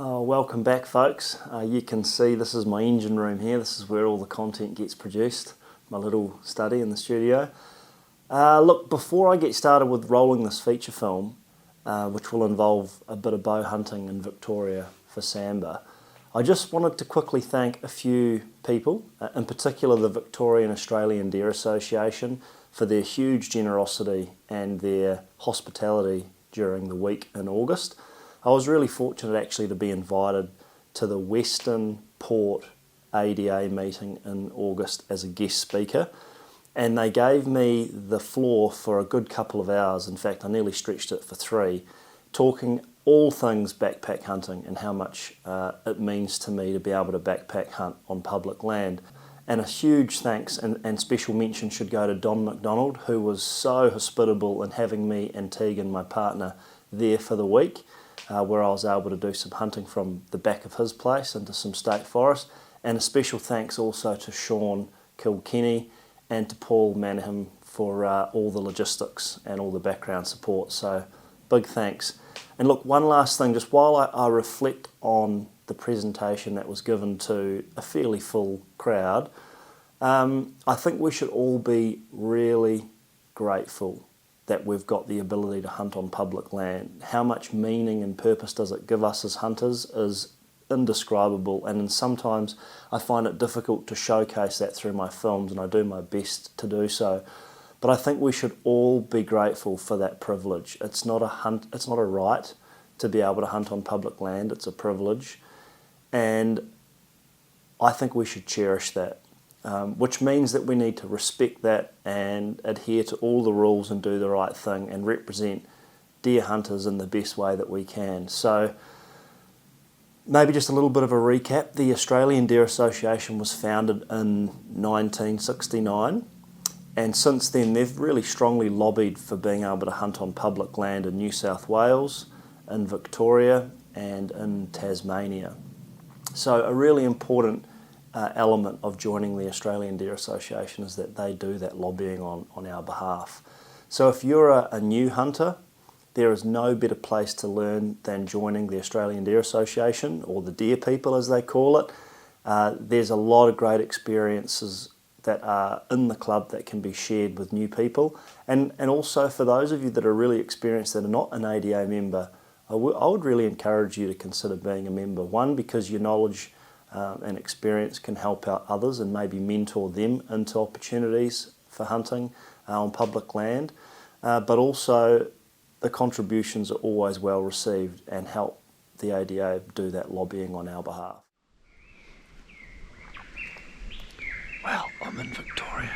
Oh, welcome back, folks. You can see this is my engine room here. This is where all the content gets produced, my little study in the studio. Look, before I get started with rolling this feature film, which will involve a bit of bow hunting in Victoria for Sambar, I just wanted to quickly thank a few people, in particular the Victorian Australian Deer Association, for their huge generosity and their hospitality during the week in August. I was really fortunate actually to be invited to the Western Port ADA meeting in August as a guest speaker, and they gave me the floor for a good couple of hours. In fact, I nearly stretched it for 3, talking all things backpack hunting and how much it means to me to be able to backpack hunt on public land. And a huge thanks and special mention should go to Don McDonald, who was so hospitable in having me and Tegan, my partner, there for the week. Where I was able to do some hunting from the back of his place into some state forest. And a special thanks also to Sean Kilkenny and to Paul Manham for all the logistics and all the background support. So big thanks. And look, one last thing, just while I reflect on the presentation that was given to a fairly full crowd, I think we should all be really grateful that we've got the ability to hunt on public land. How much meaning and purpose does it give us as hunters is indescribable, and sometimes I find it difficult to showcase that through my films, and I do my best to do so. But I think we should all be grateful for that privilege. It's not a right to be able to hunt on public land, it's a privilege. And I think we should cherish that. Which means that we need to respect that and adhere to all the rules and do the right thing and represent deer hunters in the best way that we can. So maybe just a little bit of a recap. The Australian Deer Association was founded in 1969, and since then they've really strongly lobbied for being able to hunt on public land in New South Wales, in Victoria and in Tasmania. So a really important element of joining the Australian Deer Association is that they do that lobbying on our behalf. So if you're a new hunter, there is no better place to learn than joining the Australian Deer Association, or the Deer People as they call it. There's a lot of great experiences that are in the club that can be shared with new people, and also for those of you that are really experienced that are not an ADA member, I would really encourage you to consider being a member. One, because your knowledge and experience can help out others and maybe mentor them into opportunities for hunting on public land, but also the contributions are always well received and help the ADA do that lobbying on our behalf. Well, I'm in Victoria,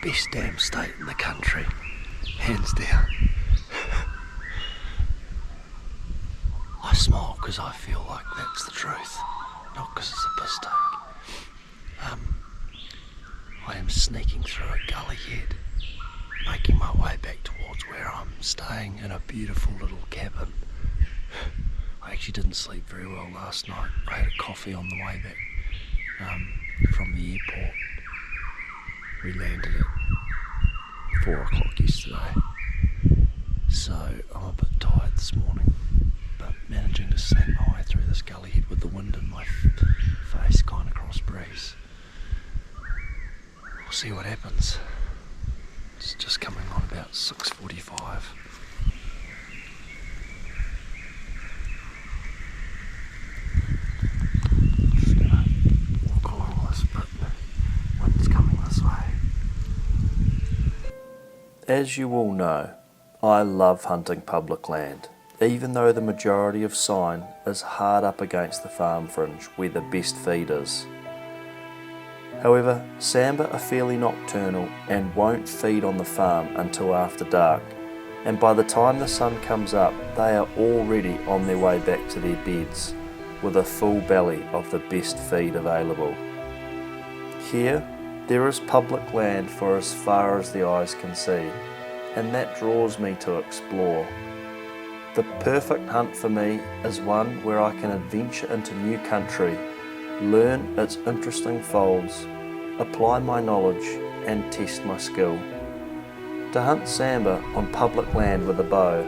best damn state in the country, hands down. I smile because I feel like that's the truth, not because it's a piss take. I am sneaking through a gully head, making my way back towards where I'm staying in a beautiful little cabin. I actually didn't sleep very well last night. I had a coffee on the way back from the airport. We landed at 4 o'clock yesterday, so I'm a bit tired this morning, but managing to sneak my way through this gully head with the wind in my face, kind of cross breeze. We'll see what happens. It's just coming on about 6:45. Just gonna walk along this bit. Wind's coming this way. As you all know, I love hunting public land, even though the majority of sign is hard up against the farm fringe where the best feed is. However, Sambar are fairly nocturnal and won't feed on the farm until after dark, and by the time the sun comes up they are already on their way back to their beds with a full belly of the best feed available. Here, there is public land for as far as the eyes can see, and that draws me to explore. The perfect hunt for me is one where I can adventure into new country, learn its interesting folds, apply my knowledge and test my skill. To hunt Sambar on public land with a bow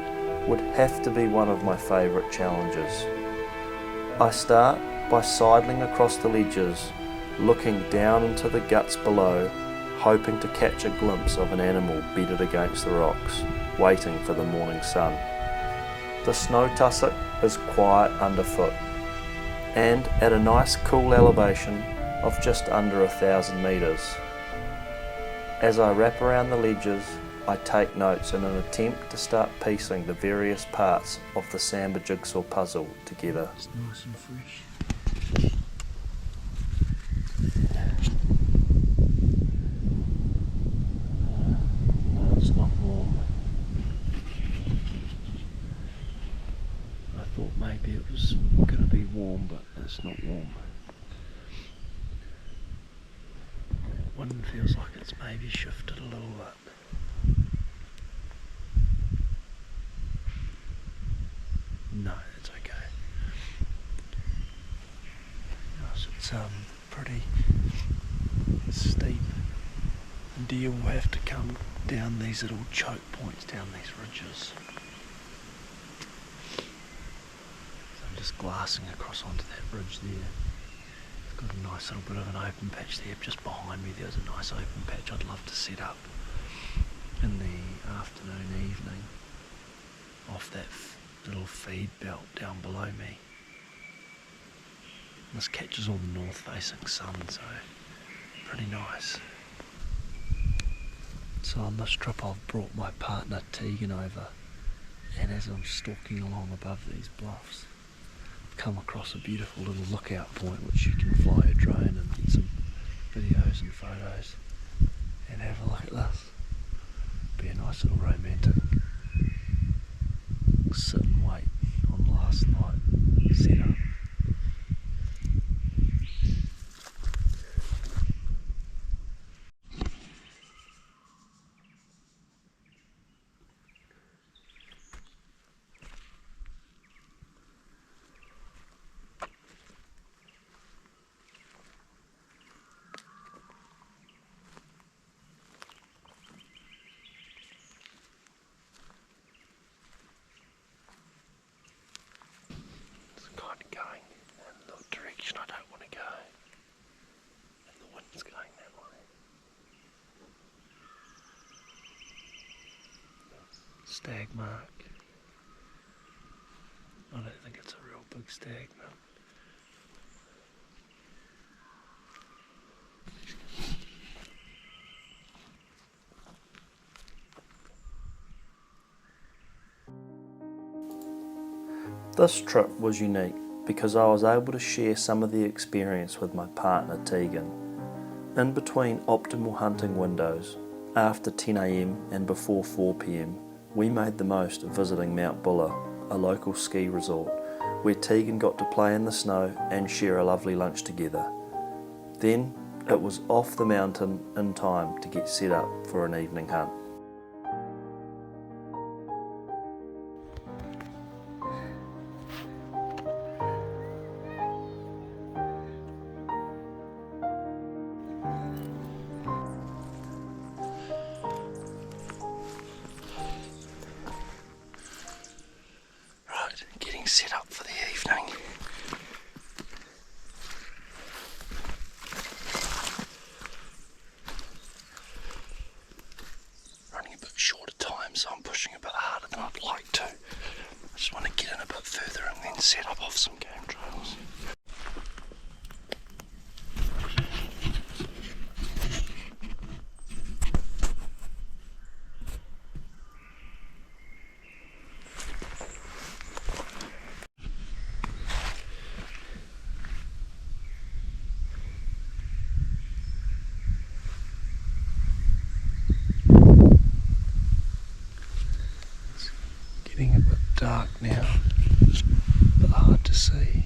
would have to be one of my favourite challenges. I start by sidling across the ledges, looking down into the guts below, hoping to catch a glimpse of an animal bedded against the rocks, waiting for the morning sun. The snow tussock is quiet underfoot, and at a nice cool elevation of just under 1,000 metres. As I wrap around the ledges, I take notes in an attempt to start piecing the various parts of the Sambar jigsaw puzzle together. It's nice and fresh. No, it's not warm. I thought maybe it was going to be warm, but it's not warm. Wind feels like it's maybe shifted a little bit. No, it's okay. Yes, it's pretty steep. Deer will have to come down these little choke points, down these ridges. So I'm just glassing across onto that ridge there. It's got a nice little bit of an open patch there. Just behind me there's a nice open patch I'd love to set up in the afternoon, evening, off that little feed belt down below me. This catches all the north facing sun, so pretty nice. So on this trip I've brought my partner Tegan over, and as I'm stalking along above these bluffs, I've come across a beautiful little lookout point which you can fly a drone and get some videos and photos and have a look at this. Be a nice little romantic sit and wait on last night setup. Going in the direction I don't want to go, and the wind's going that way. Stag mark. I don't think it's a real big stag, no. This trip was unique because I was able to share some of the experience with my partner Tegan. In between optimal hunting windows, after 10 AM and before 4 PM, we made the most of visiting Mount Buller, a local ski resort, where Tegan got to play in the snow and share a lovely lunch together. Then it was off the mountain in time to get set up for an evening hunt. Getting set up for the evening. Running a bit short of time, so I'm pushing a bit harder than I'd like to. I just want to get in a bit further and then set up off some game trails. Getting a bit dark now, but hard to see.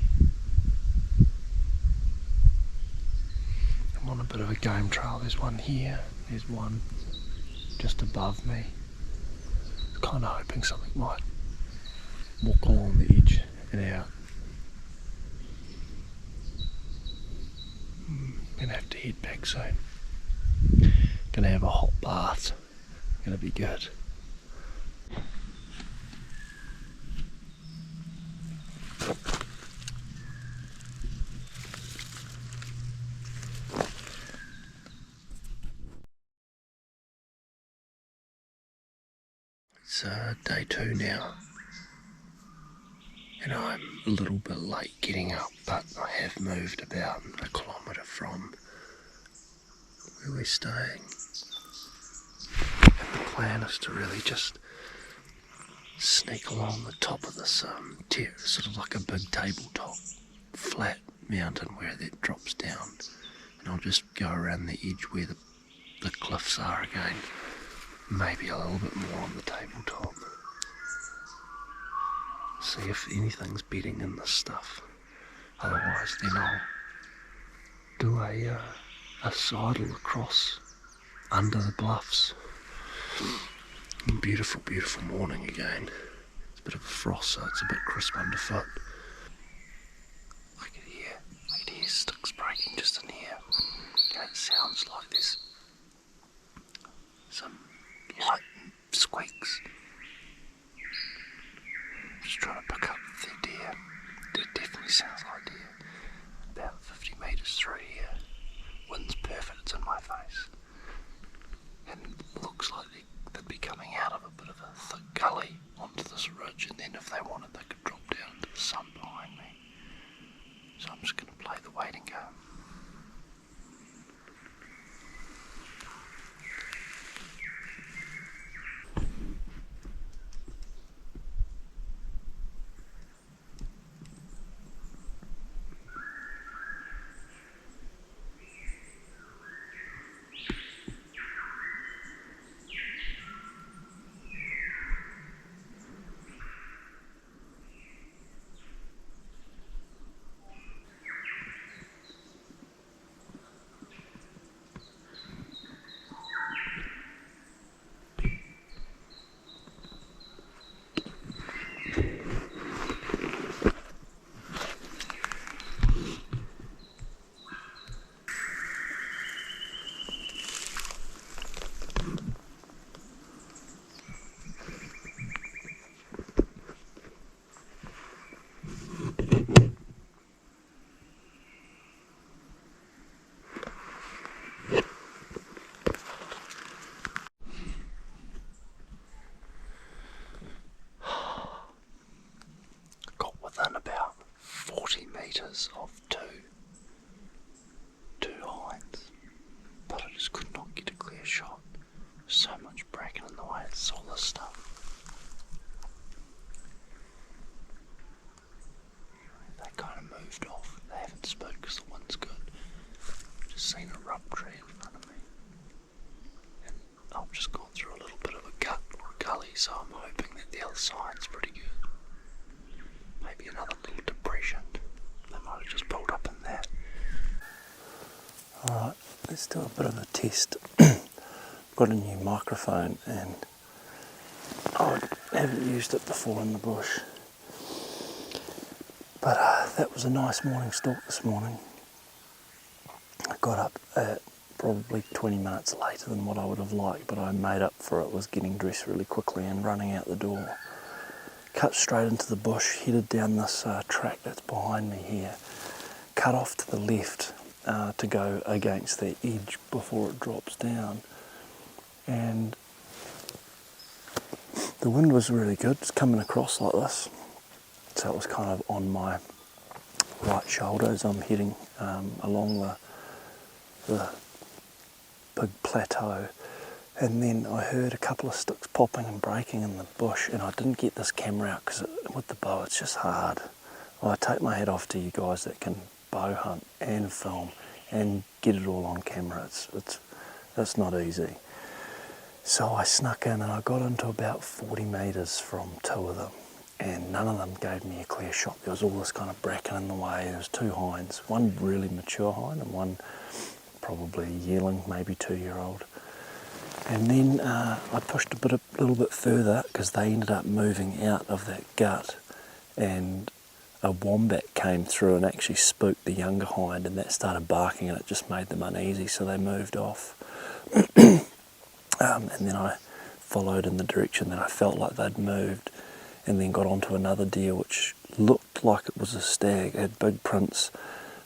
I'm on a bit of a game trail. There's one here, there's one just above me. Kind of hoping something might walk along the edge and out. Gonna have to head back soon. Gonna have a hot bath. Gonna be good. It's day 2 now, and I'm a little bit late getting up, but I have moved about a kilometre from where we're staying. And the plan is to really just sneak along the top of this sort of like a big tabletop flat mountain where it drops down, and I'll just go around the edge where the cliffs are again, maybe a little bit more on the tabletop, see if anything's bedding in this stuff. Otherwise then I'll do a sidle across under the bluffs. Beautiful, beautiful morning again. It's a bit of a frost, so it's a bit crisp underfoot. I can hear sticks breaking just in here. And it sounds like there's some light squeaks. Just trying to pick up the deer. It definitely sounds like deer. About 50 metres through here. Wind's perfect, it's in my face. And it looks like they'd be coming out of a bit of a thick gully onto this ridge, and then if they wanted they could drop down into the sun behind me. So I'm just going to play the waiting game. Within about 40 metres of two hinds, but I just could not get a clear shot. There's so much bracken in the way, it's all this stuff. They kind of moved off, they haven't spoke because the wind's good. Just seen a rub tree in front of me, and I've just gone through a little bit of a gut or a gully, so I'm hoping that the other side's pretty good. Maybe another little depression. They might have just pulled up in that. Alright, let's do a bit of a test. Got a new microphone and I haven't used it before in the bush. But that was a nice morning stalk this morning. I got up at probably 20 minutes later than what I would have liked, but I made up for it with getting dressed really quickly and running out the door. Cut straight into the bush, headed down this track that's behind me here, cut off to the left to go against the edge before it drops down, and the wind was really good. It's coming across like this, so it was kind of on my right shoulder as I'm heading along the big plateau. And then I heard a couple of sticks popping and breaking in the bush, and I didn't get this camera out because with the bow it's just hard. Well, I take my hat off to you guys that can bow hunt and film and get it all on camera. It's not easy. So I snuck in and I got into about 40 metres from two of them, and none of them gave me a clear shot. There was all this kind of bracken in the way. There was two hinds, one really mature hind and one probably yearling, maybe 2-year-old. And then I pushed a little bit further because they ended up moving out of that gut, and a wombat came through and actually spooked the younger hind, and that started barking and it just made them uneasy, so they moved off. And then I followed in the direction that I felt like they'd moved, and then got onto another deer which looked like it was a stag. It had big prints.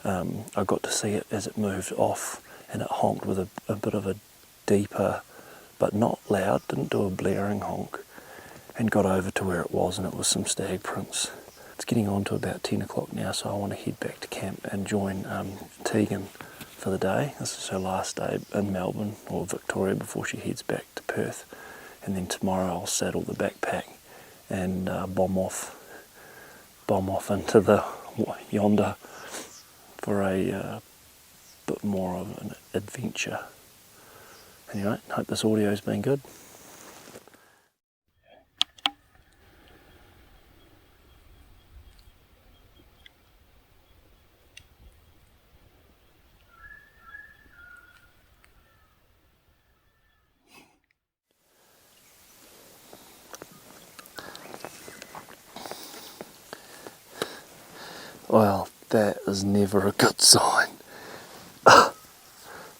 I got to see it as it moved off, and it honked with a bit of a deeper, but not loud, didn't do a blaring honk. and got over to where it was, and it was some stag prints. It's getting on to about 10 o'clock now, so I want to head back to camp and join Tegan for the day. This is her last day in Melbourne or Victoria before she heads back to Perth, and then tomorrow I'll saddle the backpack and bomb off into the yonder for a bit more of an adventure. Anyway, hope this audio's been good. Well, that is never a good sign.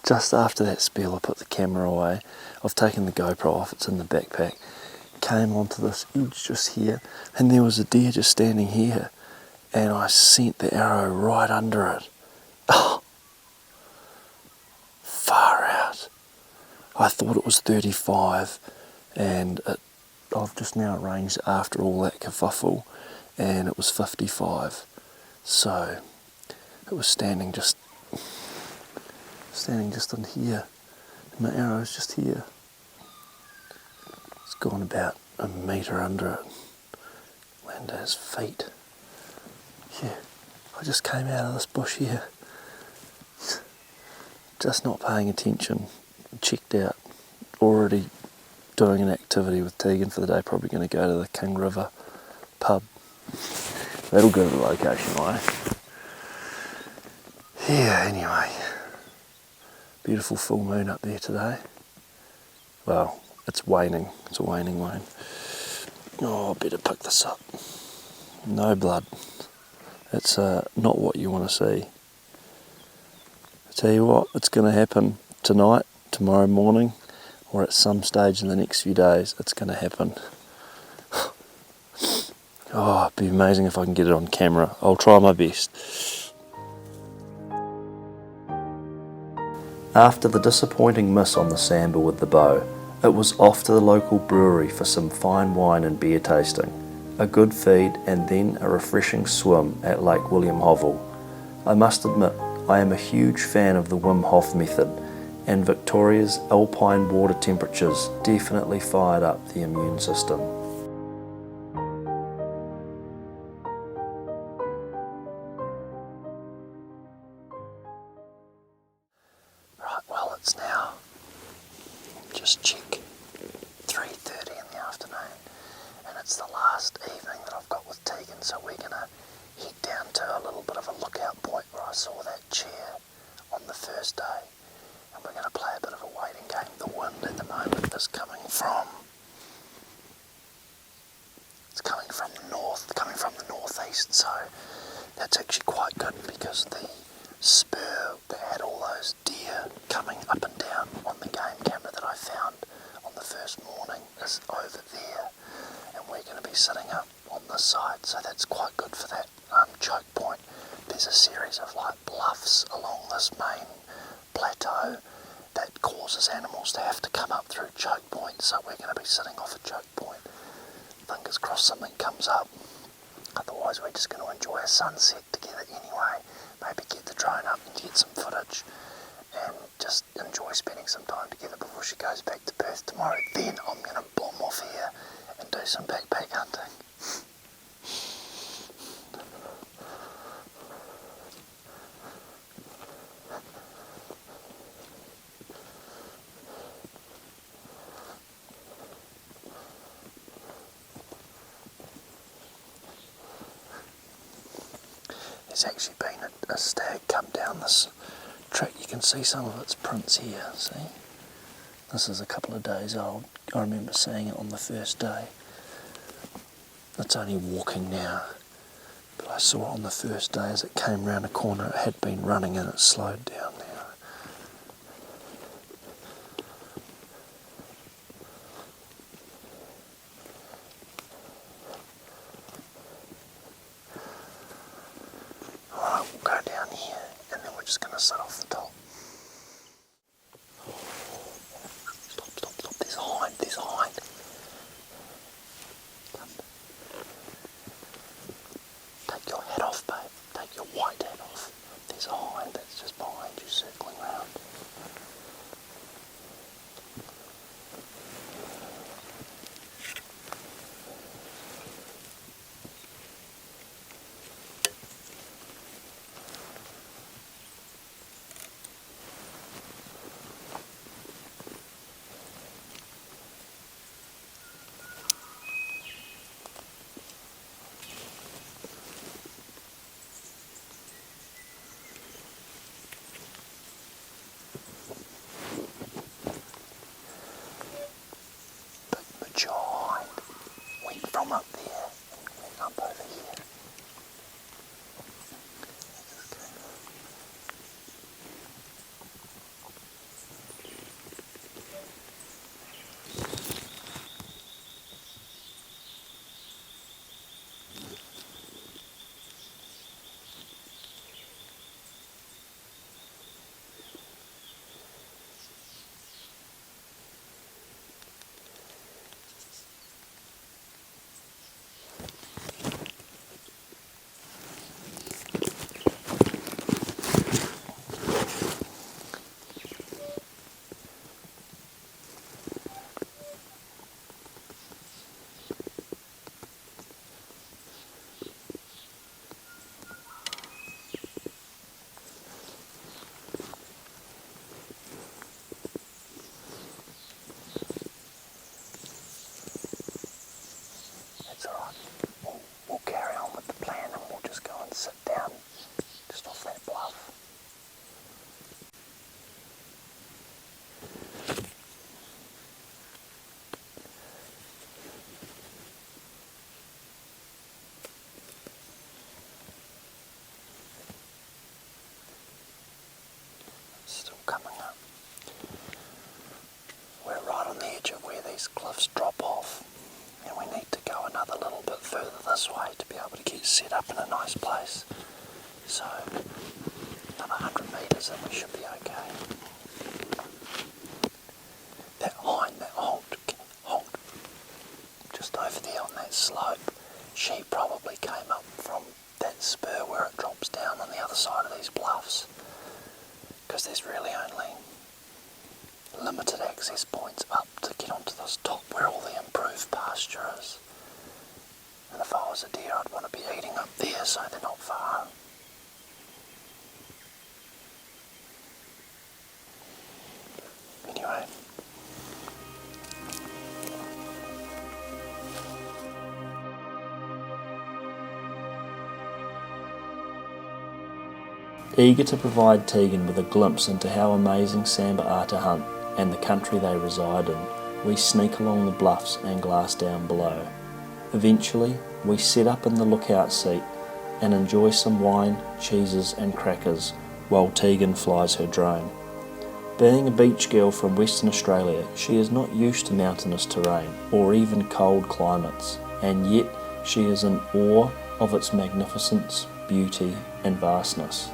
Just after that spell, I put the camera away. I've taken the GoPro off, it's in the backpack. Came onto this edge just here, and there was a deer just standing here, and I sent the arrow right under it. Oh, far out. I thought it was 35, and I've just now arranged after all that kerfuffle, and it was 55. So it was standing just in here, and my arrow's just here. It's gone about a metre under it, landed at his feet. Yeah, I just came out of this bush here, just not paying attention, checked out, already doing an activity with Tegan for the day, probably going to go to the King River pub. That'll go to the location, right? Yeah, anyway. Beautiful full moon up there today. Well, it's waning. It's a waning moon. Oh, I better pick this up. No blood. It's not what you want to see. I tell you what, it's going to happen tonight, tomorrow morning, or at some stage in the next few days. It's going to happen. Oh, it'd be amazing if I can get it on camera. I'll try my best. After the disappointing miss on the Sambar with the bow, it was off to the local brewery for some fine wine and beer tasting, a good feed, and then a refreshing swim at Lake William Hovell. I must admit, I am a huge fan of the Wim Hof method, and Victoria's alpine water temperatures definitely fired up the immune system. Right, well, it's now, just check, 3:30 in the afternoon, and it's the last evening that I've got with Tegan, so we're going to head down to a little bit of a lookout point where I saw that chair on the first day, and we're going to play a bit of a waiting game. The wind at the moment is coming from the northeast, so that's actually quite good because the spur that had all those deer coming up and down on the game camera that I found on the first morning is over there, and we're going to be sitting up on this side, so that's quite good for that choke point. There's a series of like bluffs along this main plateau that causes animals to have to come up through choke points, so we're going to be sitting off a choke point. Fingers crossed something comes up, otherwise we're just going to enjoy a sunset together anyway, maybe get the drone up and get some footage and just enjoy spending some time together before she goes back to Perth tomorrow. Then I'm going to bomb off here and do some backpack hunting. There's actually been a stag come down this track. You can see some of its prints here, see? This is a couple of days old. I remember seeing it on the first day. It's only walking now, but I saw it on the first day as it came round a corner. It had been running and it slowed down now. Alright, we'll go down here and then we're just going to sit off the top. Stop, there's a hind. in a nice place. So another 100 metres and we should be okay. That hind, that halt, just over there on that slope, she probably came up from that spur where it drops down on the other side of these bluffs, because there's really only limited access points up to get onto this top where all the improved pasture is. And if I was a deer, I'd want to be eating up there so they're not far. Anyway. Eager to provide Tegan with a glimpse into how amazing Sambar are to hunt and the country they reside in, we sneak along the bluffs and glass down below. Eventually, we set up in the lookout seat and enjoy some wine, cheeses and crackers while Tegan flies her drone. Being a beach girl from Western Australia, she is not used to mountainous terrain or even cold climates, and yet she is in awe of its magnificence, beauty and vastness.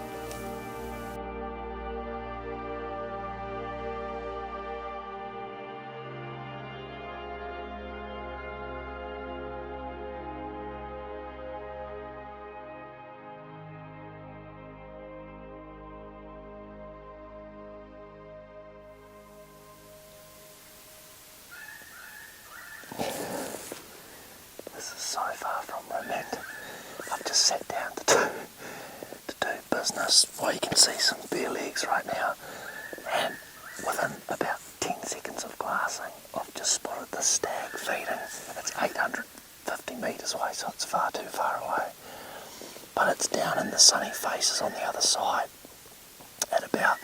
This is so far from romantic. I've just sat down to do business. Well, you can see some bare legs right now, and within about 10 seconds of glassing, I've just spotted the stag feeding. It's 850 metres away, so it's far too far away. But it's down in the sunny faces on the other side at about,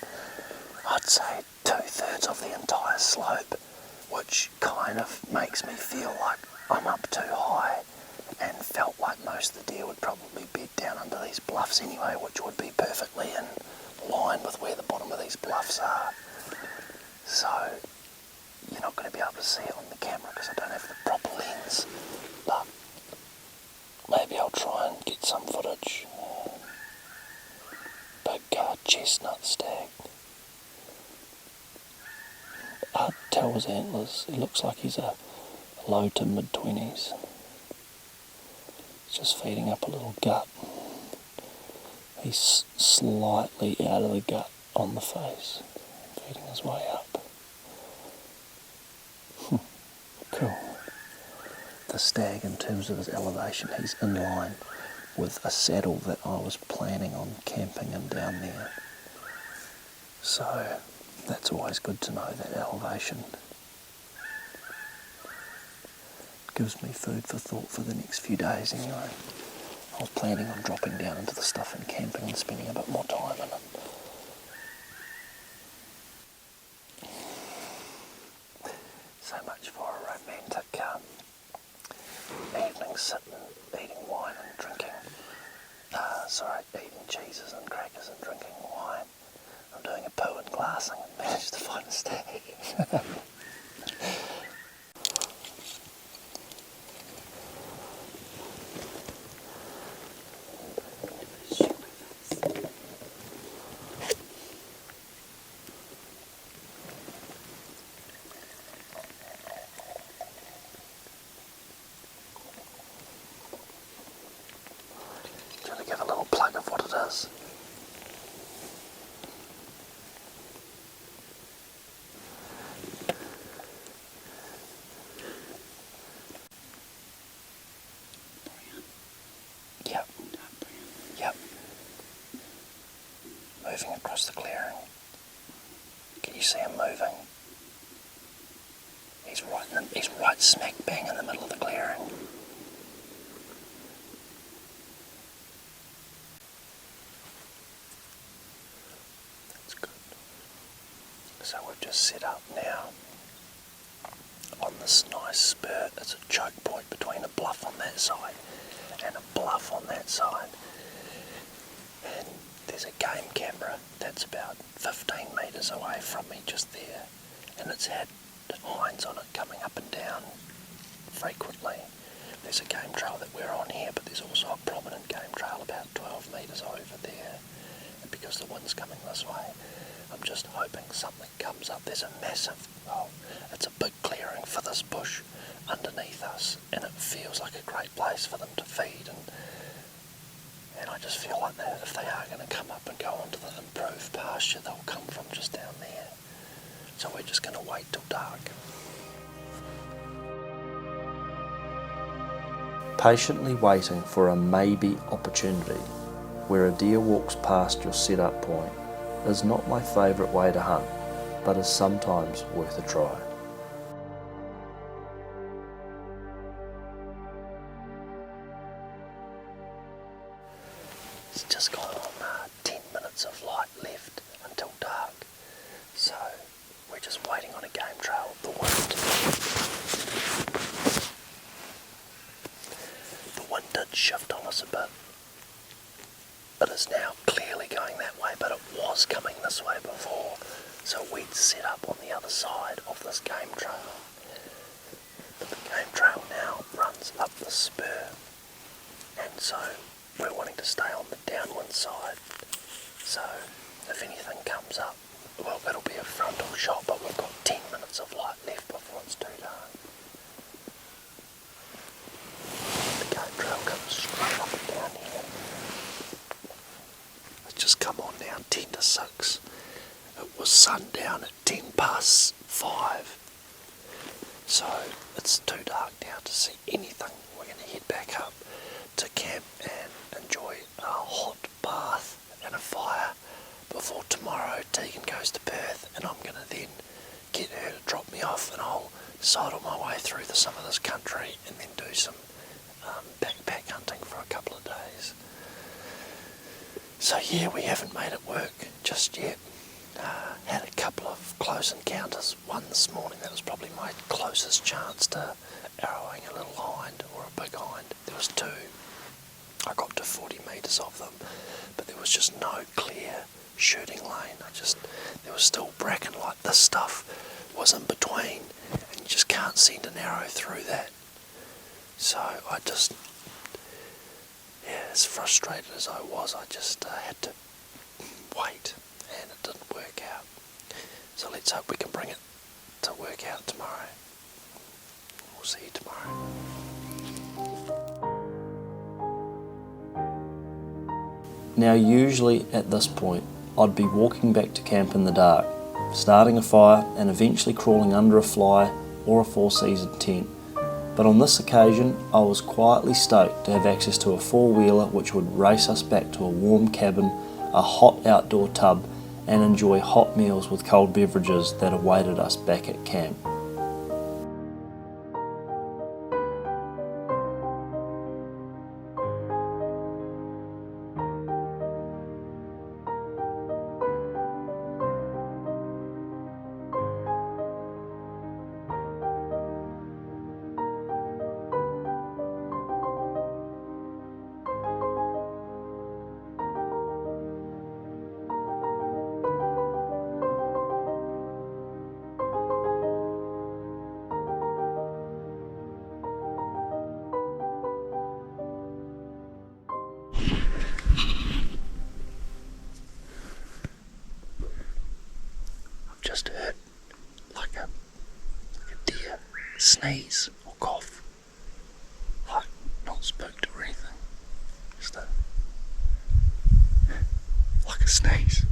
I'd say, 2/3 of the entire slope, which kind of makes me feel like I'm up too high, and felt like most of the deer would probably bed down under these bluffs anyway, which would be perfectly in line with where the bottom of these bluffs are. So you're not going to be able to see it on the camera because I don't have the proper lens, but maybe I'll try and get some footage. Big chestnut stag. Hard to tell his antlers. He looks like he's a low to mid-20s. He's just feeding up a little gut. He's slightly out of the gut on the face, feeding his way up. Cool. The stag, in terms of his elevation, he's in line with a saddle that I was planning on camping him down there. So that's always good to know, that elevation. Gives me food for thought for the next few days anyway. I was planning on dropping down into the stuff and camping and spending a bit more time in it. So much for a romantic evening sitting, eating wine and drinking. Eating cheeses and crackers and drinking wine. I'm doing a poo and glassing and managed to find a stag. To give a little plug of what it is. Yep. Yep. Moving across the clearing. Can you see him moving? He's right smack bang in the middle of the clearing. So we've just set up now on this nice spur. It's a choke point between a bluff on that side and a bluff on that side. And there's a game camera that's about 15 metres away from me just there. And it's had hinds on it coming up and down frequently. There's a game trail that we're on here, but there's also a prominent game trail about 12 metres over there, and because the wind's coming this way, I'm just hoping something comes up. There's a massive, it's a big clearing for this bush underneath us, and it feels like a great place for them to feed, and I just feel like that if they are going to come up and go onto the improved pasture, they'll come from just down there. So we're just going to wait till dark. Patiently waiting for a maybe opportunity where a deer walks past your set-up point is not my favourite way to hunt, but is sometimes worth a try. It's just gone on 10 minutes of light left until dark, so we're just waiting on a game trail. The wind did shift on us a bit. It is now clearly going that way, but it was coming this way before, so we'd set up on the other side of this game trail. But the game trail now runs up the spur, and so we're wanting to stay on the downwind side. So if anything comes up, well, it'll be a frontal shot, but we've got 10 minutes of light left before it's too dark. The game trail comes straight up and down here. It's just come on now, 10 to 6. It was sundown at 10 past 5. So it's too dark now to see anything. We're going to head back up to camp and enjoy a hot bath and a fire before tomorrow Tegan goes to Perth, and I'm going to then get her to drop me off, and I'll sidle my way through some of this country and then do some backpack hunting for a couple of days. So yeah, we haven't made it work just yet. Had a couple of close encounters. One this morning, that was probably my closest chance to arrowing a little hind or a big hind. There was two. I got to 40 metres of them, but there was just no clear shooting lane. There was still bracken, like this stuff was in between, and you just can't send an arrow through that. So I just, as frustrated as I was, I just had to wait, and it didn't work out. So let's hope we can bring it to work out tomorrow. We'll see you tomorrow. Now usually at this point I'd be walking back to camp in the dark, starting a fire and eventually crawling under a fly or a four-season tent. But on this occasion I was quietly stoked to have access to a four-wheeler which would race us back to a warm cabin, a hot outdoor tub, and enjoy hot meals with cold beverages that awaited us back at camp. Just heard like a deer sneeze or cough, like not spooked or anything, just like a sneeze.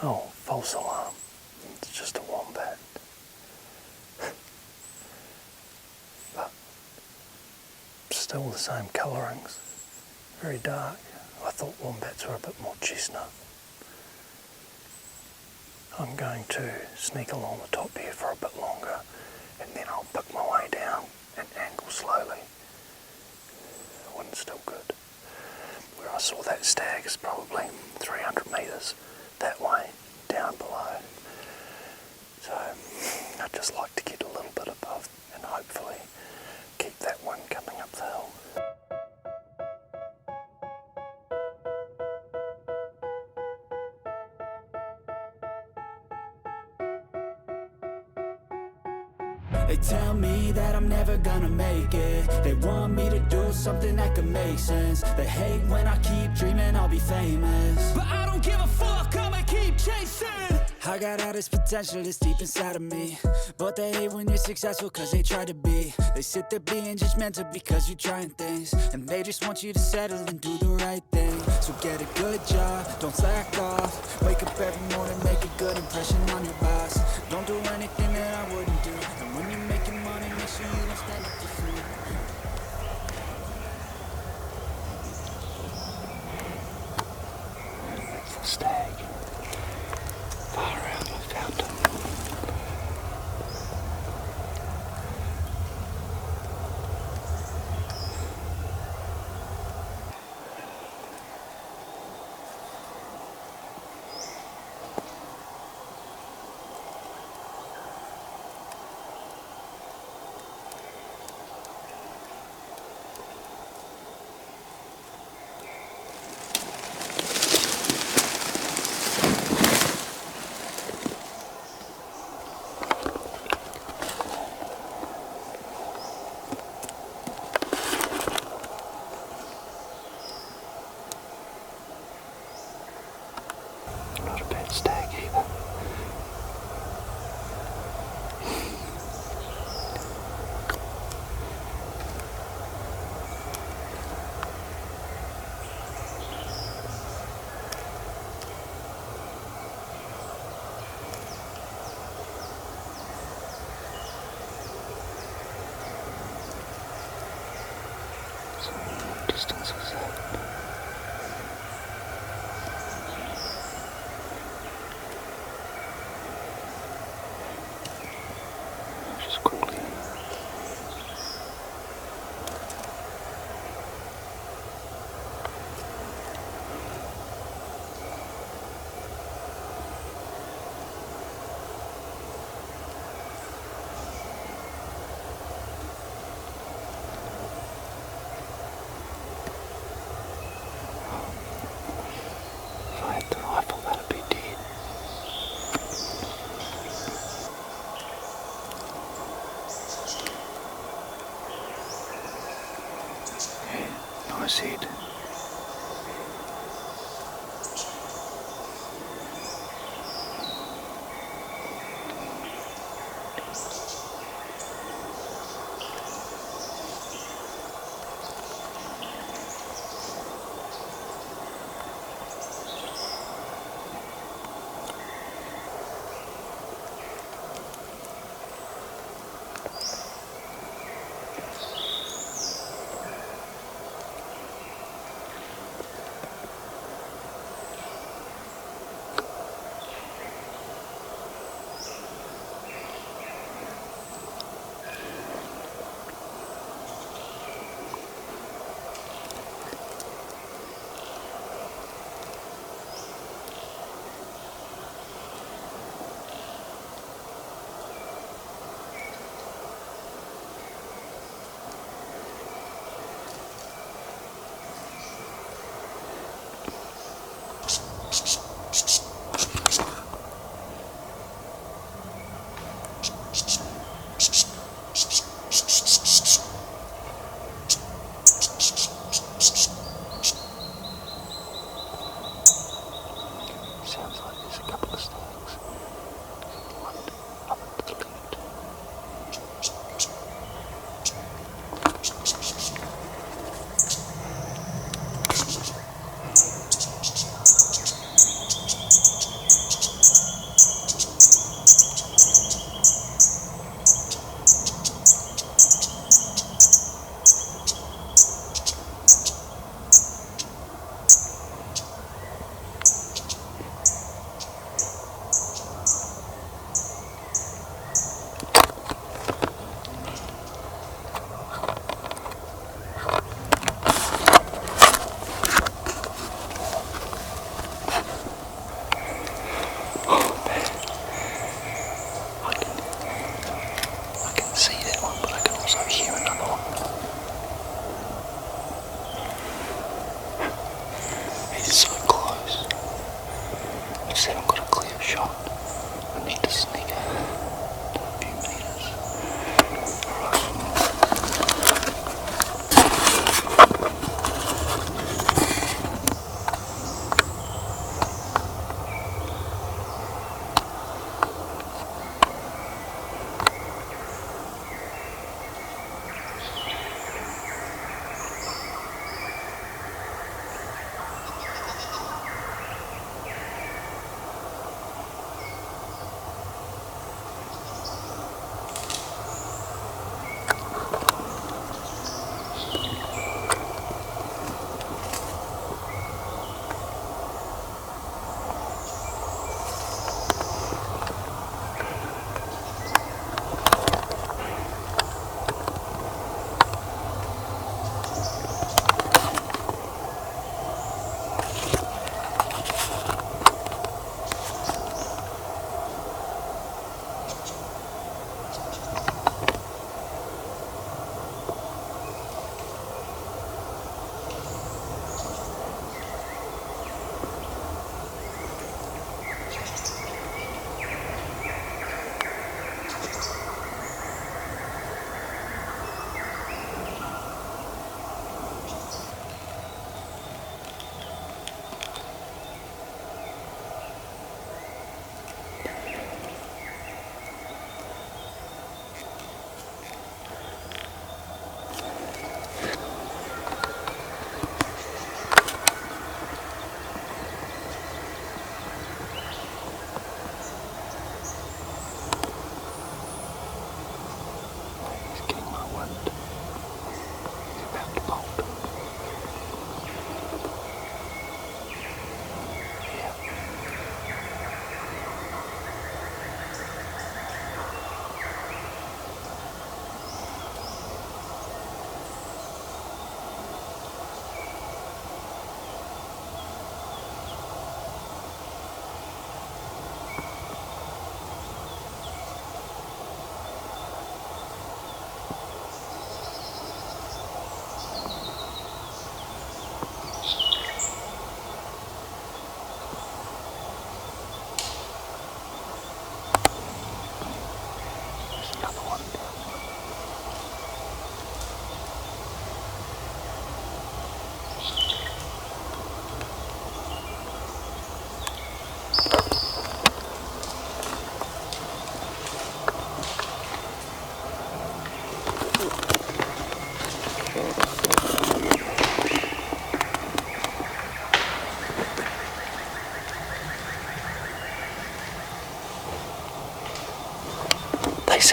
Oh, false alarm. It's just a wombat. But still the same colourings. Very dark. I thought wombats were a bit more chestnut. I'm going to sneak along the top here for a bit longer, and then I'll pick my way down and angle slowly. The wind's still good. Where I saw that stag is probably 300 metres that way, down below. So I'd just like to get a little bit above and hopefully keep that wind coming up the hill. They tell me that I'm never gonna make it. They want me to do something that could make sense. They hate when I keep dreaming I'll be famous, but I don't give a fuck, I'ma keep chasing. I got all this potential that's deep inside of me, but they hate when you're successful cause they try to be. They sit there being judgmental because you're trying things, and they just want you to settle and do the right thing. So get a good job, don't slack off. Wake up every morning, make a good impression on your boss. Don't do anything that I wouldn't do, and when you're making money, make sure you don't spend it for free. That's the stag. Far out, I found him. Not a bad stag either. So what distance is that? Just quickly. If I had the rifle, that'd be dead. Yeah, nice head.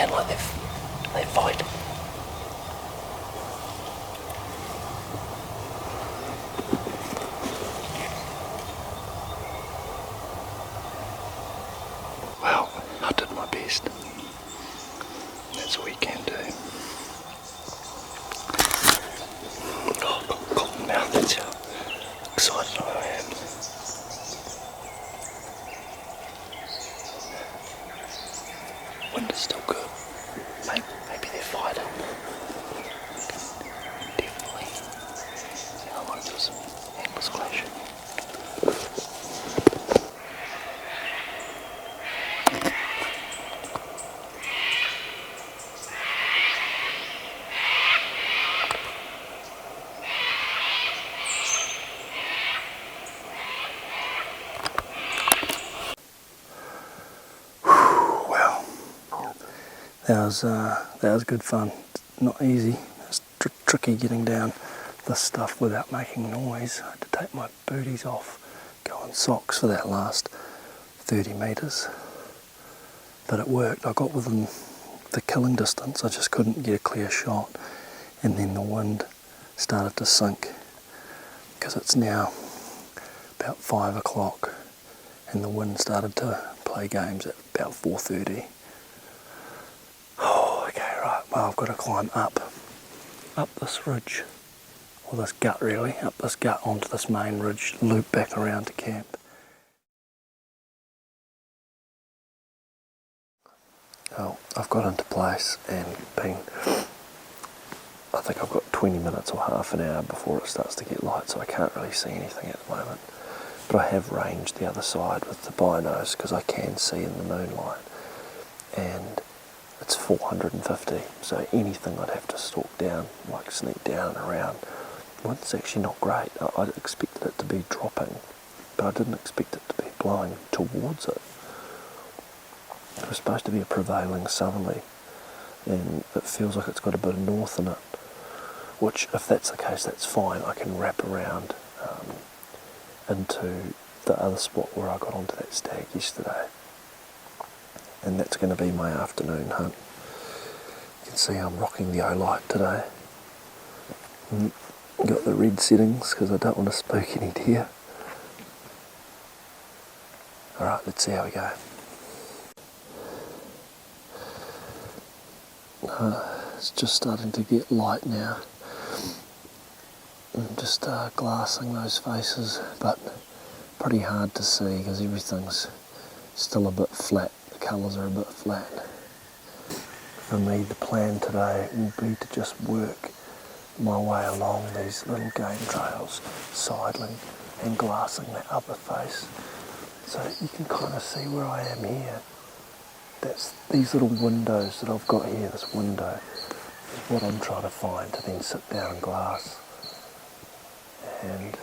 sound like they fight. Well, I did my best. That's all you can do. Oh, I've got cotton mouth, that's how excited I am. Wind is still good. Maybe they're fighting. Definitely. Sound like there's some anglers clashing. Well, that was good fun. Not easy. It's tricky getting down this stuff without making noise. I had to take my booties off, go in socks for that last 30 metres. But it worked. I got within the killing distance. I just couldn't get a clear shot. And then the wind started to sink because it's now about 5 o'clock and the wind started to play games at about 4:30. Oh, okay, right. Well, I've got to climb up this ridge, or this gut really, up this gut onto this main ridge, loop back around to camp. Well, I've got into place and I think I've got 20 minutes or half an hour before it starts to get light, so I can't really see anything at the moment. But I have ranged the other side with the binos because I can see in the moonlight. And it's 450, so anything I'd have to stalk down, like sneak down and around. The wind's actually not great. I expected it to be dropping, but I didn't expect it to be blowing towards it. It was supposed to be a prevailing southerly, and it feels like it's got a bit of north in it, which, if that's the case, that's fine. I can wrap around into the other spot where I got onto that stag yesterday, and that's going to be my afternoon hunt. You can see I'm rocking the O-light today. Got the red settings because I don't want to spook any deer. Alright, let's see how we go. It's just starting to get light now. I'm just glassing those faces, but pretty hard to see because everything's still a bit flat. The colours are a bit flat. For me, the plan today will be to just work my way along these little game trails, sidling and glassing that upper face, so you can kind of see where I am here. That's these little windows that I've got here. This window is what I'm trying to find to then sit down and glass. And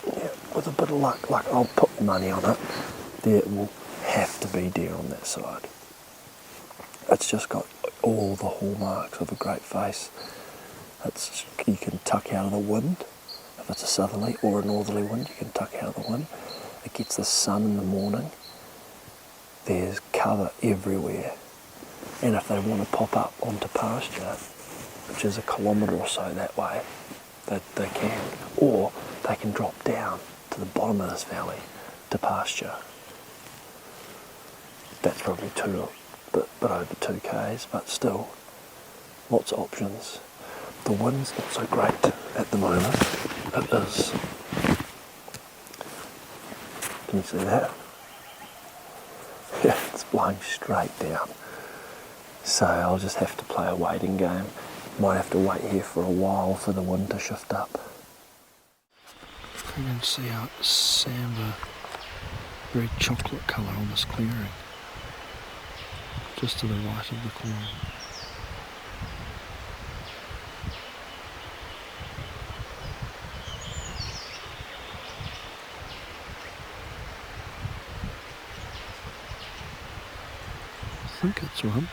yeah, with a bit of luck, like I'll put money on it, there will have to be deer on that side. It's just got all the hallmarks of a great face. You can tuck out of the wind. If it's a southerly or a northerly wind, you can tuck out of the wind. It gets the sun in the morning. There's cover everywhere. And if they want to pop up onto pasture, which is a kilometre or so that way, they can. Or they can drop down to the bottom of this valley to pasture. That's probably a bit over 2 k's, but still, lots of options. The wind's not so great at the moment. It is. Can you see that? Yeah, it's blowing straight down. So I'll just have to play a waiting game. Might have to wait here for a while for the wind to shift up. You can see out Sambar, very chocolate colour on this clearing, just to the right of the corner. I think it's one.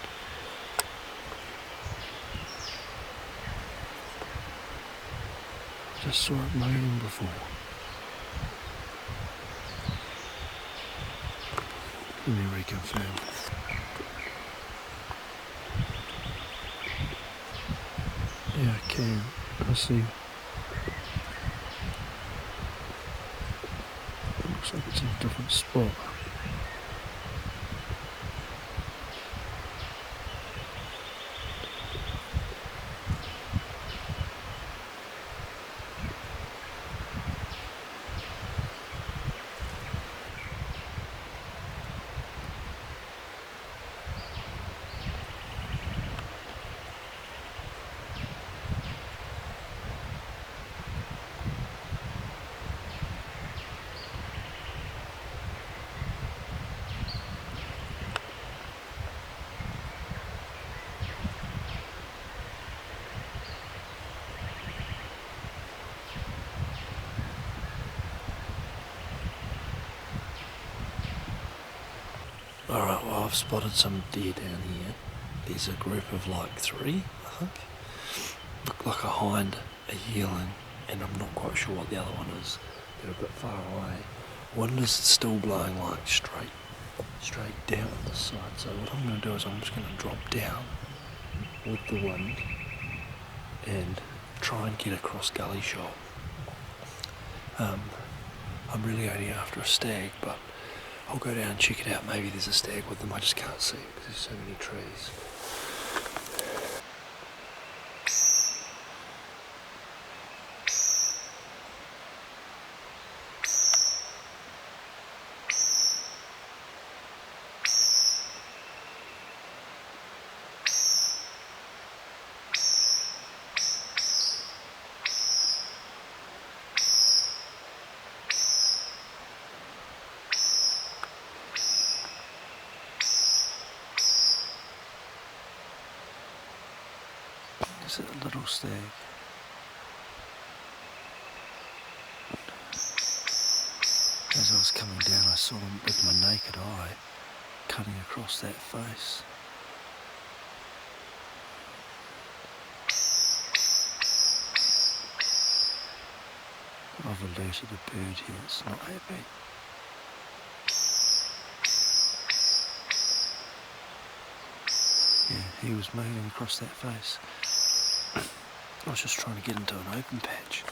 Just saw it moving before. Let me reconfirm. Yeah, I can. I see. Looks like it's in a different spot. Alright, well I've spotted some deer down here. There's a group of like 3, I think. Look like a hind, a yearling, and I'm not quite sure what the other one is. They're a bit far away. Wind is still blowing like straight down on this side. So what I'm going to do is I'm just going to drop down with the wind and try and get across gully shot. I'm really only after a stag, but I'll go down and check it out. Maybe there's a stag with them. I just can't see because there's so many trees. Is it a little stag? As I was coming down, I saw him with my naked eye cutting across that face. I've alerted a bird here, it's not happy. Yeah, he was moving across that face. I was just trying to get into an open patch.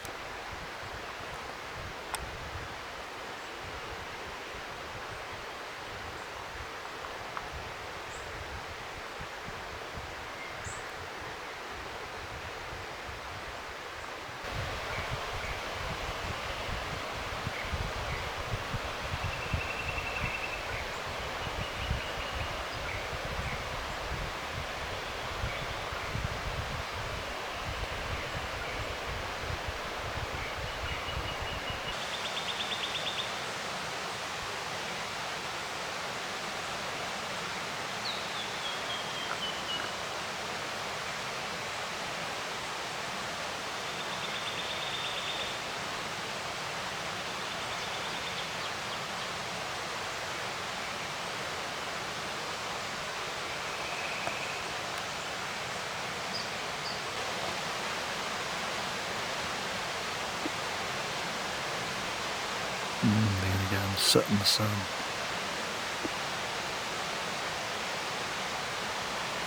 They're going to go and sit in the sun.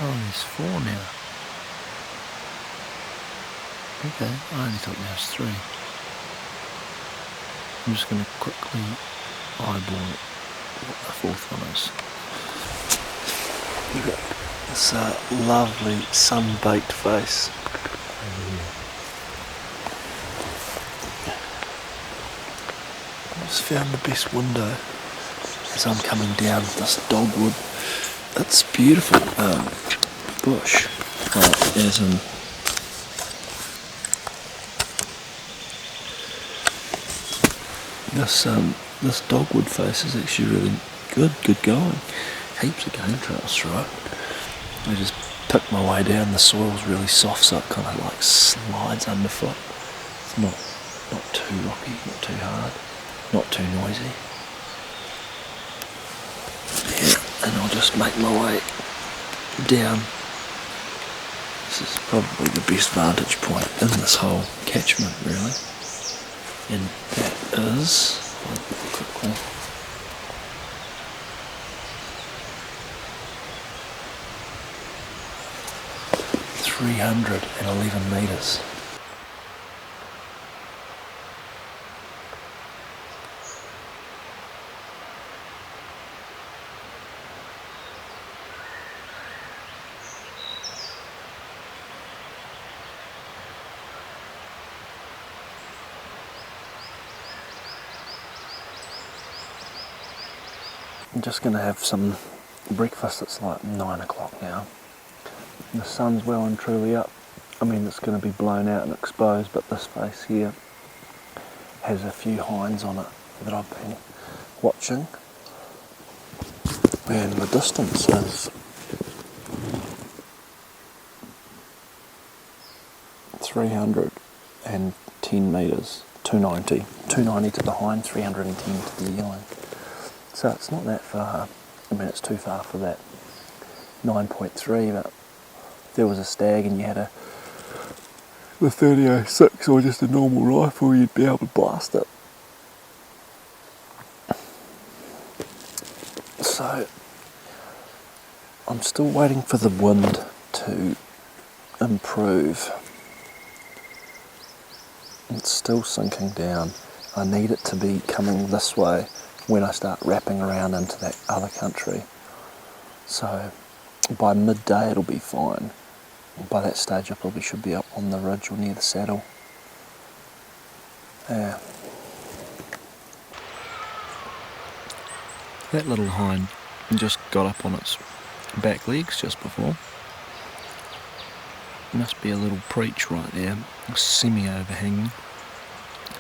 Oh, there's 4 now. Okay, I only thought there was 3. I'm just going to quickly eyeball what the 4th one is. Look at this lovely sun-baked face. I just found the best window as I'm coming down this dogwood. It's beautiful bush, as in this dogwood face is actually really good going. Heaps of game trails through it. I just picked my way down. The soil's really soft, so it kind of like slides underfoot. It's not too rocky, not too hard, not too noisy. Yeah, and I'll just make my way down. This is probably the best vantage point in this whole catchment, really. And that is, quickly, 311 metres. I'm just going to have some breakfast. It's like 9 o'clock now. The sun's well and truly up. I mean, it's going to be blown out and exposed, but this face here has a few hinds on it that I've been watching. And the distance is 310 metres, 290. 290 to the hind, 310 to the yearling. So it's not that far. I mean, it's too far for that 9.3, but if there was a stag and you had the 30-06 or just a normal rifle, you'd be able to blast it. So I'm still waiting for the wind to improve. It's still sinking down. I need it to be coming this way when I start wrapping around into that other country. So by midday it'll be fine. By that stage I probably should be up on the ridge or near the saddle. Yeah. That little hind just got up on its back legs just before. Must be a little preach right there, semi-overhanging.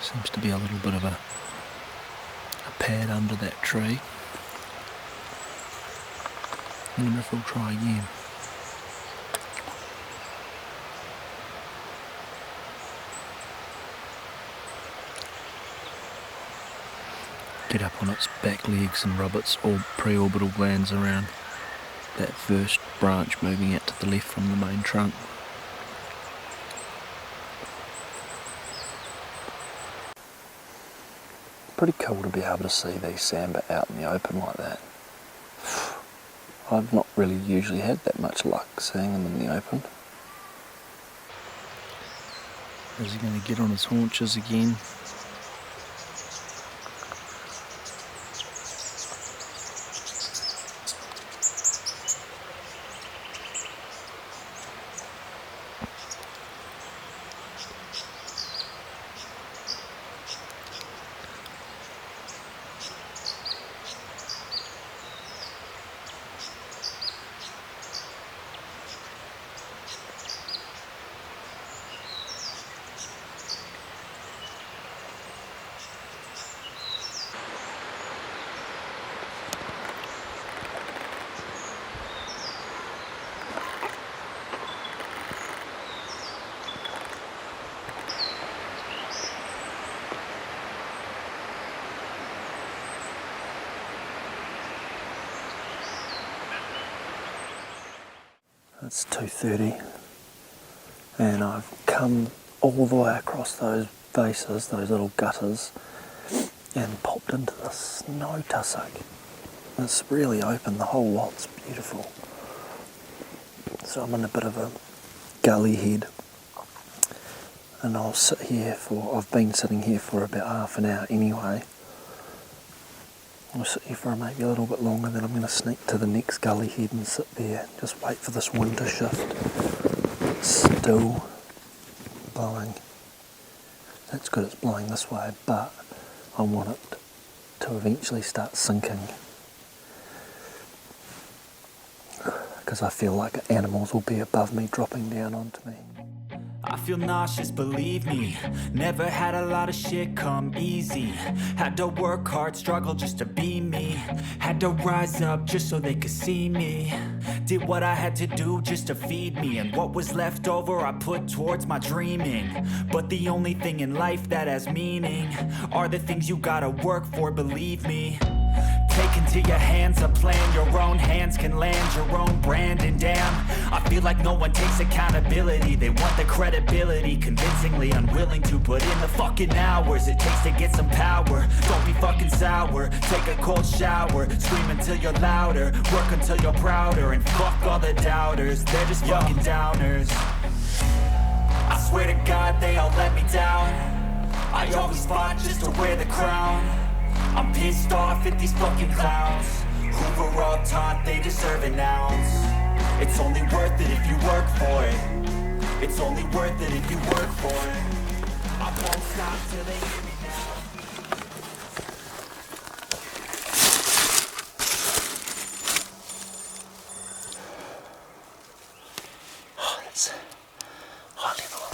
Seems to be a little bit of a pad under that tree. I wonder if we'll try again. Get up on its back legs and rub its pre-orbital glands around that first branch moving out to the left from the main trunk. Pretty cool to be able to see these sambar out in the open like that. I've not really usually had that much luck seeing them in the open. Is he going to get on his haunches again? It's 2:30 and I've come all the way across those faces, those little gutters, and popped into the snow tussock. It's really open, the whole lot's beautiful. So I'm in a bit of a gully head and I'll sit here I've been sitting here for about half an hour anyway. I'll sit here for maybe a little bit longer, then I'm going to sneak to the next gully head and sit there. Just wait for this wind to shift. It's still blowing. That's good, it's blowing this way, but I want it to eventually start sinking. Because I feel like animals will be above me, dropping down onto me. I feel nauseous, believe me. Never had a lot of shit come easy. Had to work hard, struggle just to be me. Had to rise up just so they could see me. Did what I had to do just to feed me. And what was left over I put towards my dreaming. But the only thing in life that has meaning are the things you gotta work for, believe me. Take into your hands a plan, your own hands can land your own brand. And damn, I feel like no one takes accountability. They want the credibility, convincingly unwilling to put in the fucking hours it takes to get some power. Don't be fucking sour, take a cold shower. Scream until you're louder, work until you're prouder. And fuck all the doubters, they're just fucking downers. swear to God they all let me down. I always fought just to wear the crown. I'm pissed off at these fucking clowns who were all taught they deserve an ounce. It's only worth it if you work for it. It's only worth it if you work for it. I won't stop till they hear me now. Oh, that's high level of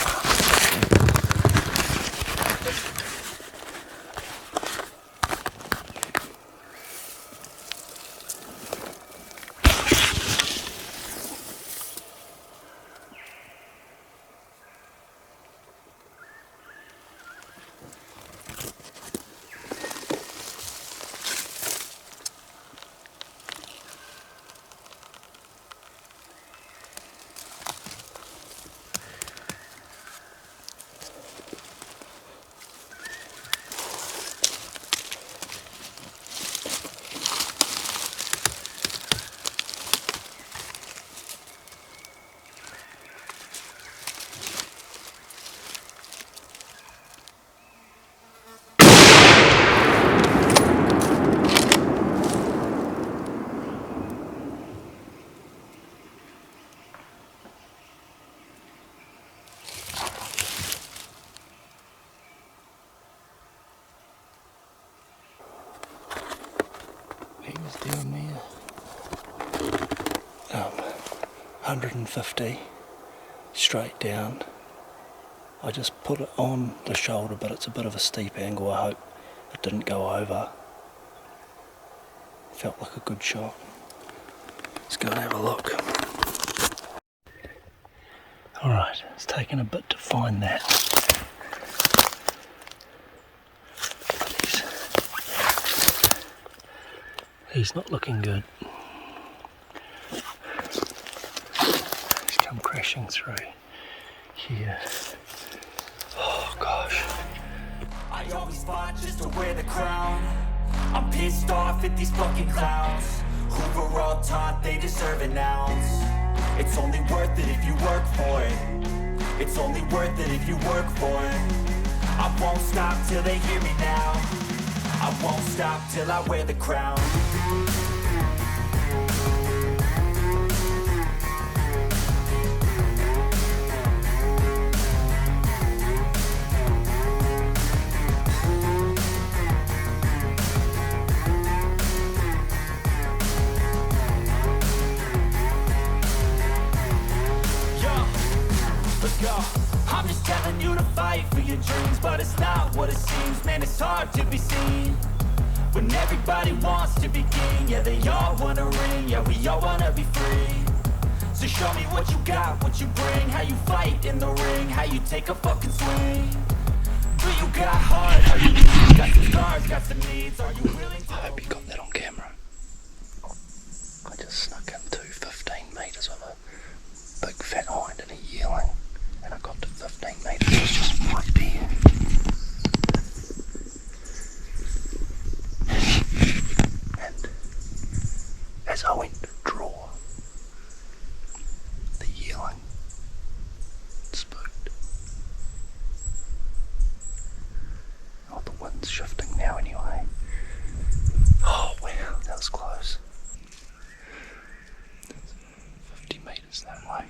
he was down there. 150 straight down. I just put it on the shoulder, but it's a bit of a steep angle. I hope it didn't go over. Felt like a good shot. Let's go and have a look. Alright, it's taken a bit to find that. He's not looking good. He's come crashing through here. Oh gosh. I always fought just to wear the crown. I'm pissed off at these fucking clowns who were all taught they deserve an ounce. It's only worth it if you work for it. It's only worth it if you work for it. I won't stop till they hear me now. I won't stop till I wear the crown. I'm just telling you to fight for your dreams, but it's not what it seems. Man, it's hard to be seen when everybody wants to be king. Yeah, they all wanna ring, yeah, we all wanna be free. So show me what you got, what you bring, how you fight in the ring, how you take a fucking swing. Do you got heart? Are you got some scars, got some needs? Are you willing to? I hope you got that on camera. I just snuck into 15 metres of a big fat hind and a yearling. And I got to 15 metres, it was just right there. And as I went to draw, the yearling spooked. Oh, the wind's shifting now anyway. Oh wow, that was close. 50 metres that way.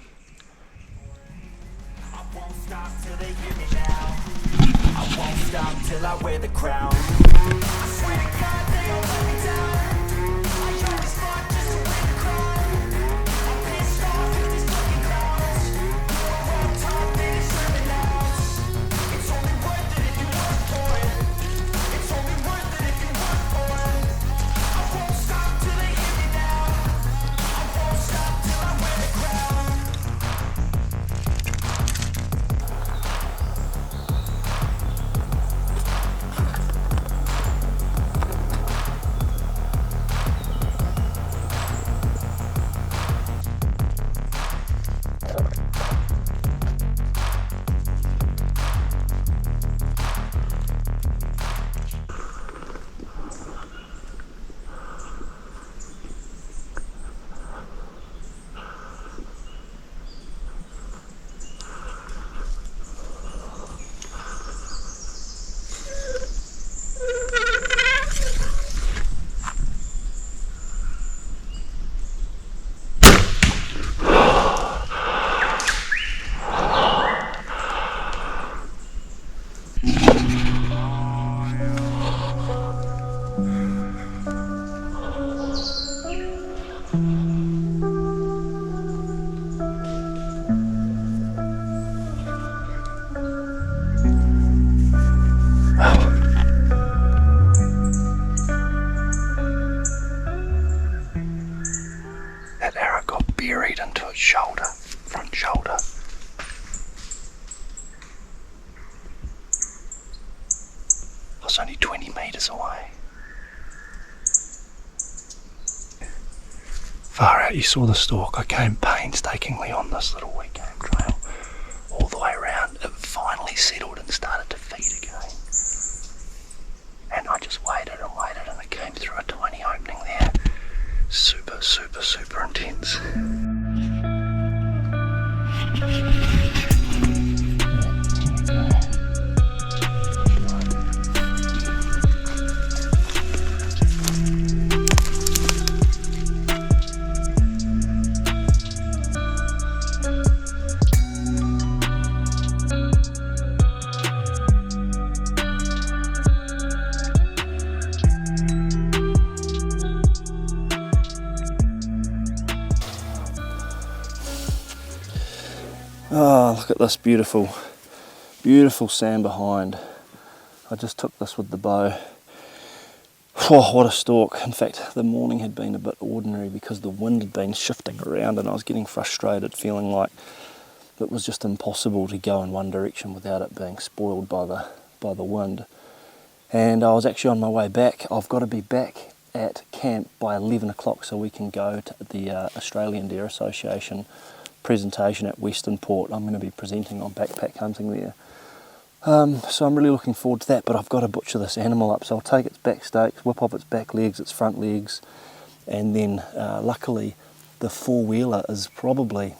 I won't stop till they hear me now. I won't stop till I wear the crown. I swear to God they all let me down. I always fought just to wear the crown. I'm pissed off at these fucking clowns who are all taught they deserve an ounce. It's only worth it if you work for it. It's only worth it if you work for it. I won't stop till they hear me now. I won't stop till I wear the crown. was only 20 metres away. Far out, you saw the stalk. I came painstakingly on this little weekend trail all the way around. It finally settled and started to feed again. And I just waited and it came through a tiny opening there. Super, super, super intense. Oh, look at this beautiful, beautiful sand behind. I just took this with the bow. Oh, what a stalk. In fact, the morning had been a bit ordinary because the wind had been shifting around and I was getting frustrated, feeling like it was just impossible to go in one direction without it being spoiled by the wind. And I was actually on my way back. I've got to be back at camp by 11 o'clock so we can go to the Australian Deer Association presentation at Western Port. I'm going to be presenting on backpack hunting there. So I'm really looking forward to that, but I've got to butcher this animal up. So I'll take its back stakes, whip off its back legs, its front legs, and then luckily the four-wheeler is probably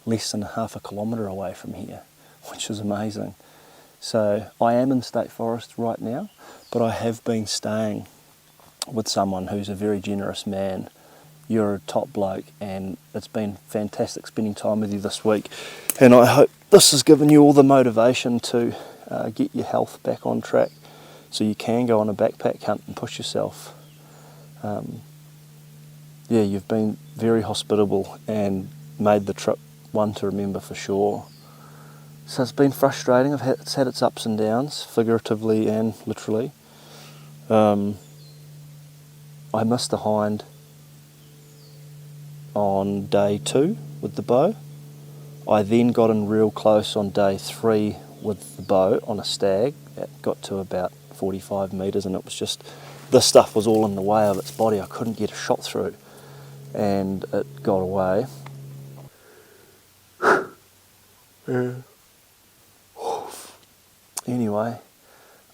less than half a kilometre away from here, which is amazing. So I am in State Forest right now, but I have been staying with someone who's a very generous man. You're a top bloke, and it's been fantastic spending time with you this week, and I hope this has given you all the motivation to get your health back on track so you can go on a backpack hunt and push yourself. Yeah, you've been very hospitable and made the trip one to remember for sure. So it's been frustrating. It's had its ups and downs, figuratively and literally. I missed the hind on day 2 with the bow. I then got in real close on day 3 with the bow on a stag. It got to about 45 metres and it was just, this stuff was all in the way of its body. I couldn't get a shot through and it got away. Anyway,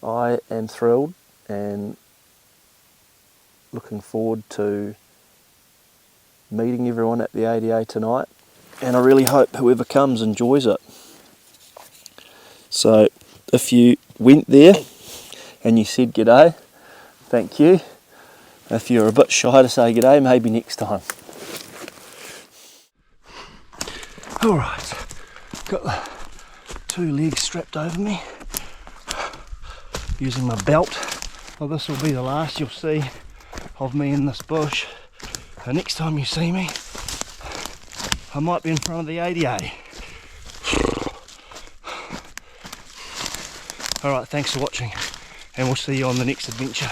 I am thrilled and looking forward to meeting everyone at the ADA tonight, and I really hope whoever comes enjoys it. So if you went there and you said g'day, thank you. If you're a bit shy to say g'day, maybe next time. Alright, got the 2 legs strapped over me using my belt. Well, this will be the last you'll see of me in this bush. The next time you see me, I might be in front of the ADA. Alright, thanks for watching, and we'll see you on the next adventure.